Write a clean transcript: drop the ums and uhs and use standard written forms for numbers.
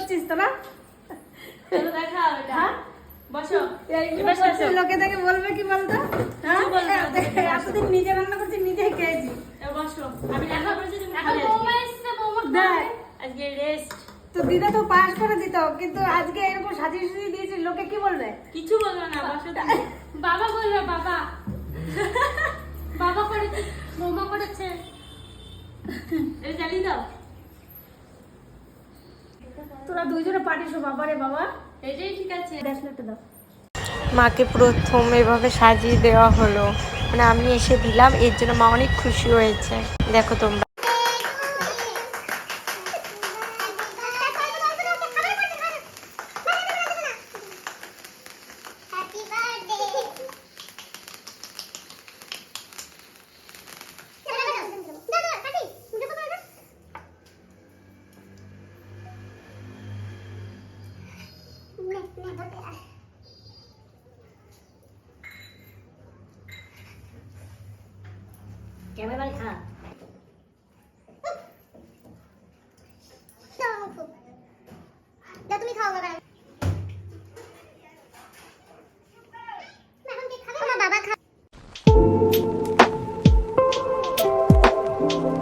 করছিস তোরা? চলো দেখা এটা। হ্যাঁ? বসো। এইগুলো করছিস, লোকে দেখে বলবে কি বলতো? হ্যাঁ? এতদিন নিজে রান্না করছি, নিজেই খেয়েছি। বসো। আমি রান্না করেছি, তুমি এখন খাবে বৌমা আজকে। এসছে, বৌমা দেখ, আজকে রেস্ট। তো দিদা তো পাস করে দিত, কিন্তু আজকে এরকম সাজিয়ে সাজিয়ে দিয়েছি, লোকে কি বলবে? কিছু বলবো না, বসো তুমি। বাবা বলবে, বাবা বাবা করেছে, বৌমা করেছে। এটা চালিয়ে দাও। তোরা দুইজনে পাঠিস বাবারে বাবা। এটাই ঠিক আছে। ব্রেসলেটটা দাও। মাকে প্রথম এভাবে সাজিয়ে দেওয়া হলো, মানে আমি এসে দিলাম, এর জন্য মা অনেক খুশি হয়েছে। দেখো তোমরা। ক্যামেরা হ্যাঁ